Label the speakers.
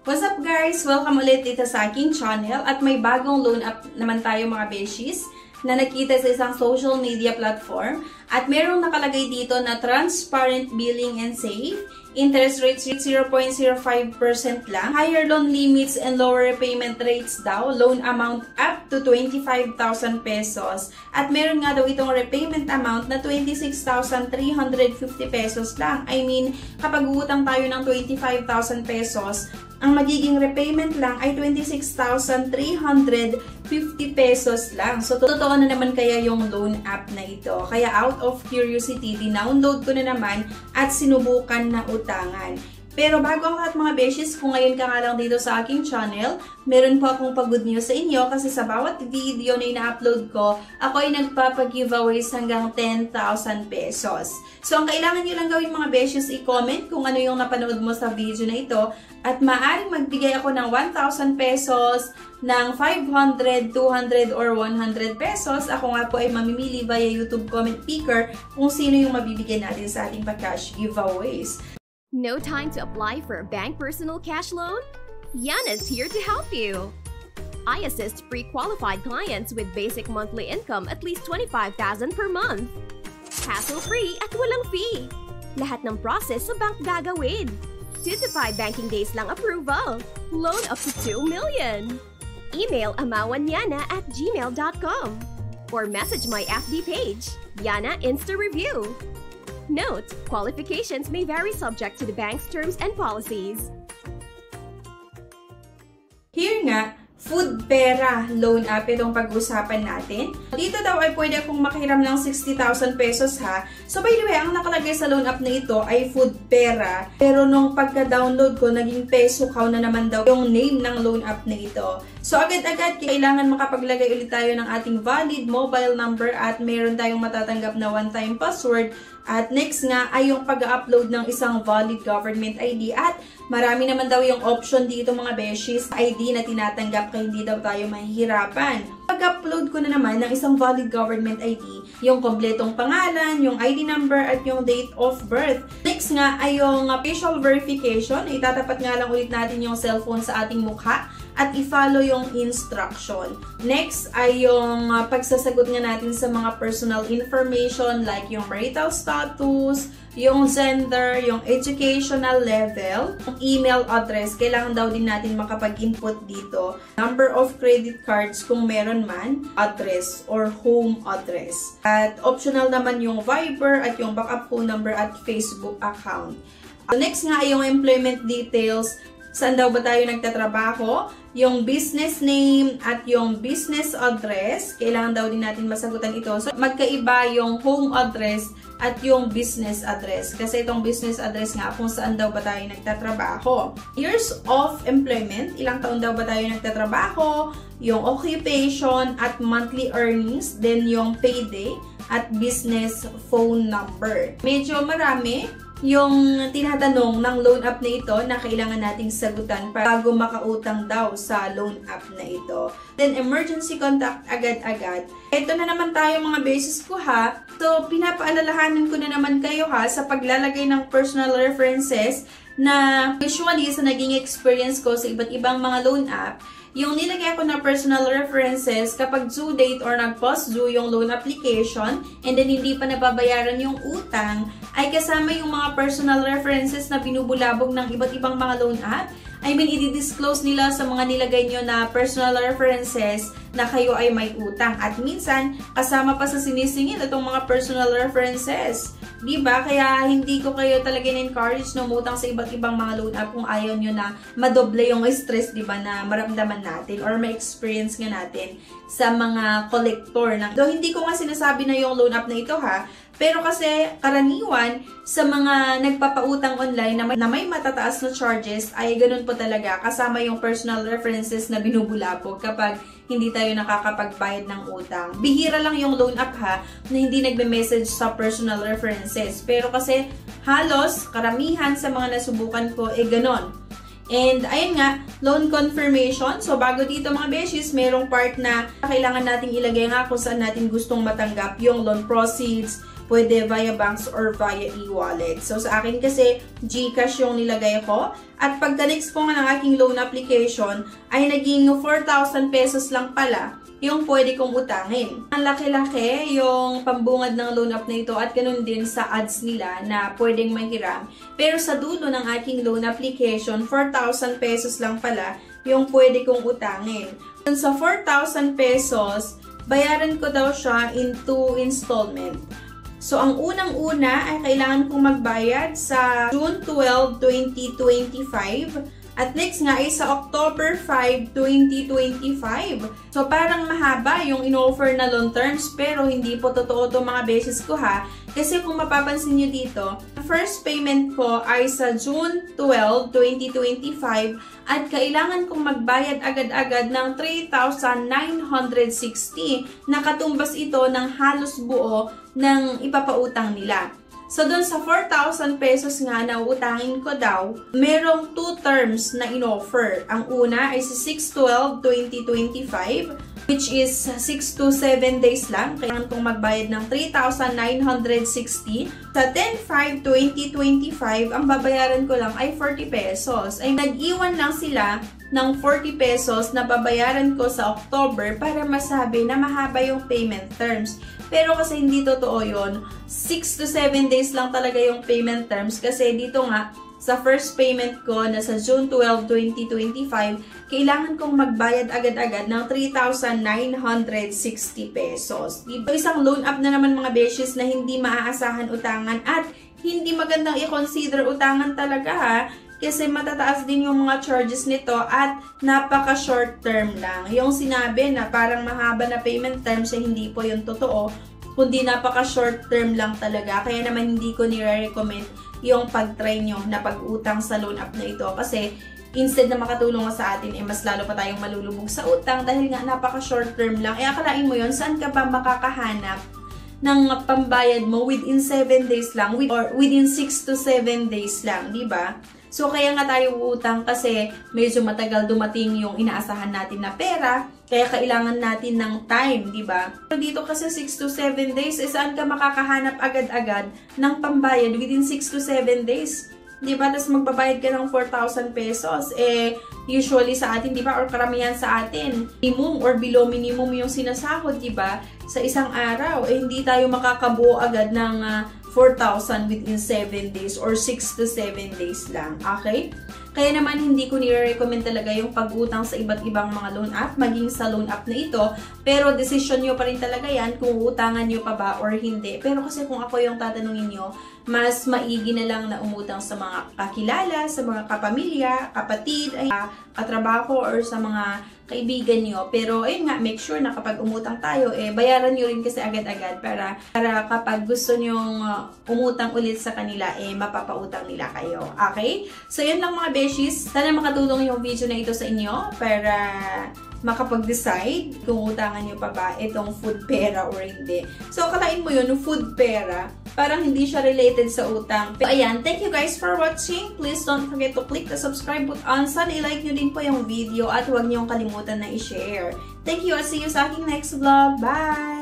Speaker 1: What's up guys? Welcome ulit dito sa aking channel at may bagong loan app naman tayo mga beshies na nakita sa isang social media platform at merong nakalagay dito na transparent billing and safe, interest rate 0.05% lang, higher loan limits and lower repayment rates daw, loan amount up to 25,000 pesos at meron nga daw itong repayment amount na 26,350 pesos lang. I mean, kapag utang tayo ng 25,000 pesos, ang magiging repayment lang ay 26,350 pesos lang. So, totoo na naman kaya yung loan app na ito. Kaya out of curiosity, dinownload ko na naman at sinubukan na utangan. Pero bago ang lahat mga beshes, kung ngayon ka nga lang dito sa aking channel, meron po akong pag-good news sa inyo kasi sa bawat video na ina-upload ko, ako ay nagpapag-giveaways hanggang 10,000 pesos. So, ang kailangan nyo lang gawin mga beshes, i-comment kung ano yung napanood mo sa video na ito at maaaring magbigay ako ng 1,000 pesos, ng 500, 200, or 100 pesos. Ako nga po ay mamimili via YouTube comment picker kung sino yung mabibigyan natin sa ating pag-cash giveaways.
Speaker 2: No time to apply for a bank personal cash loan? Yana's here to help you. I assist pre-qualified clients with basic monthly income at least 25,000 per month. Hassle-free at walang fee. Lahat ng process sa bank gagawin. 2 to 5 banking days lang approval. Loan up to 2 million. Email amawanyana@gmail.com or message my FB page, Yana Insta Review. Note, qualifications may vary subject to the bank's terms and policies.
Speaker 1: Here nga, Foodpera loan app itong pag-usapan natin. Dito daw ay pwede akong makihiram ng 60,000 pesos ha. So by the way, ang nakalagay sa loan app na ito ay Foodpera. Pero nung pagka-download ko, naging Pesokaw na naman daw yung name ng loan app na ito. So agad-agad, kailangan makapaglagay ulit tayo ng ating valid mobile number at meron tayong matatanggap na one-time password. At next nga ay yung pag-upload ng isang valid government ID at marami naman daw yung option dito mga beshies, ID na tinatanggap kaya hindi daw tayo mahihirapan. Pag-upload ko na naman ng isang valid government ID, yung kompletong pangalan, yung ID number at yung date of birth. Next nga ay yung facial verification, itatapat nga lang ulit natin yung cellphone sa ating mukha at i-follow yung instruction. Next ay yung pagsasagot nga natin sa mga personal information like yung marital status, yung gender, yung educational level, yung email address. Kailangan daw din natin makapag-input dito. Number of credit cards kung meron man, address or home address. At optional naman yung Viber at yung backup phone number at Facebook account. Next nga ay yung employment details. Saan daw ba tayo nagtatrabaho? Yung business name at yung business address. Kailangan daw din natin masagutan ito. So, magkaiba yung home address at yung business address. Kasi itong business address nga kung saan daw ba tayo nagtatrabaho. Years of employment. Ilang taon daw ba tayo nagtatrabaho? Yung occupation at monthly earnings. Then yung payday at business phone number. Medyo marami yung tinatanong ng loan app na ito na kailangan nating sagutan bago makautang daw sa loan app na ito. Then, emergency contact agad-agad. Ito na naman tayo mga beses ko ha. So, pinapaalalahanan ko na naman kayo ha sa paglalagay ng personal references na usually sa naging experience ko sa iba't ibang mga loan app, yung nilagay ko na personal references kapag due date or nag-post due yung loan application and then hindi pa nababayaran yung utang, ay kasama yung mga personal references na binubulabog ng iba't ibang mga loan app. I mean, i-disclose nila sa mga nilagay nyo na personal references na kayo ay may utang. At minsan, kasama pa sa sinisingil itong mga personal references. Diba? Kaya hindi ko kayo talaga na-encourage na umutang sa iba't ibang mga loan app kung ayaw nyo na madoble yung stress, diba, na maramdaman natin or ma-experience nga natin sa mga collector. Though hindi ko nga sinasabi na yung loan app na ito ha, pero kasi karaniwan sa mga nagpapautang online na may matataas na charges ay ganun po talaga. Kasama yung personal references na binubulabog kapag hindi tayo nakakapagbayad ng utang. Bihira lang yung loan app ha na hindi nagme-message sa personal references. Pero kasi halos karamihan sa mga nasubukan ko ganun. And ayun nga, loan confirmation. So bago dito mga beshies, merong part na kailangan nating ilagay nga kung saan natin gustong matanggap yung loan proceeds, pwede via banks or via e-wallet. So, sa akin kasi, GCash yung nilagay ko. At pagka-next ko nga ng aking loan application, ay naging 4,000 pesos lang pala yung pwede kong utangin. Ang laki-laki yung pambungad ng loan app na ito at ganun din sa ads nila na pwedeng mahiram. Pero sa dulo ng aking loan application, 4,000 pesos lang pala yung pwede kong utangin. Sa 4,000 pesos, bayaran ko daw siya in 2 installment. So, ang unang-una ay kailangan kong magbayad sa June 12, 2025. At next nga ay sa October 5, 2025. So, parang mahaba yung in-offer na loan terms, pero hindi po totoo itong mga beses ko ha. Kasi kung mapapansin nyo dito, first payment ko ay sa June 12, 2025 at kailangan kong magbayad agad-agad ng 3,960 na katumbas ito ng halos buo ng ipapautang nila. So, dun sa 4,000 pesos nga na utangin ko daw, merong 2 terms na in-offer. Ang una ay sa 6/12/2025, which is 6 to 7 days lang. Kailangan kong magbayad ng 3,960. Sa 10/5/2025, ang babayaran ko lang ay 40 pesos. Ay nag-iwan lang sila ng 40 pesos na babayaran ko sa October para masabi na mahaba yung payment terms. Pero kasi hindi totoo yun. 6 to 7 days lang talaga yung payment terms kasi dito nga, sa first payment ko na sa June 12, 2025, kailangan kong magbayad agad-agad ng 3,960 pesos. Diba? Isang loan app na naman mga beshes na hindi maaasahan utangan at hindi magandang i-consider utangan talaga ha. Kasi matataas din yung mga charges nito at napaka-short term lang. Yung sinabi na parang mahaba na payment terms ay hindi po yung totoo, kundi napaka-short term lang talaga. Kaya naman hindi ko nire-recommend yung pag-try nyo na pag-utang sa loan app na ito. Kasi instead na makatulong sa atin, mas lalo pa tayong malulubog sa utang dahil nga napaka-short term lang. Akalain mo yun, saan ka ba makakahanap ng pambayad mo within 7 days lang or within 6 to 7 days lang, di ba? So, kaya nga tayo utang kasi medyo matagal dumating yung inaasahan natin na pera, kaya kailangan natin ng time, di ba? Pero dito kasi 6 to 7 days, saan ka makakahanap agad-agad ng pambayad within 6 to 7 days? Di ba? Tapos magbabayad ka ng 4,000 pesos. Usually sa atin, di ba? Or karamihan sa atin, minimum or below minimum yung sinasahod, di ba? Sa isang araw, hindi tayo makakabuo agad ng 4,000 within 7 days or 6 to 7 days lang. Okay? Kaya naman hindi ko nire-recommend talaga yung pag-utang sa iba't ibang mga loan app, maging sa loan app na ito. Pero decision nyo pa rin talaga yan kung utangan nyo pa ba or hindi. Pero kasi kung ako yung tatanungin nyo, mas maigi na lang na umutang sa mga kakilala, sa mga kapamilya, kapatid, katrabaho, or sa mga kaibigan nyo. Pero ayun nga, make sure na kapag umutang tayo, bayaran nyo rin kasi agad-agad para kapag gusto nyong umutang ulit sa kanila, mapapautang nila kayo. Okay? So yun lang mga beshies. Sana makatulong yung video na ito sa inyo para makapag-decide kung utangan nyo pa ba itong food pera or hindi. So, akalain mo yun, food pera, parang hindi siya related sa utang. So, ayan, thank you guys for watching. Please don't forget to click the subscribe button. Sana i-like nyo din po yung video at huwag nyo kalimutan na i-share. Thank you at see you sa aking next vlog. Bye!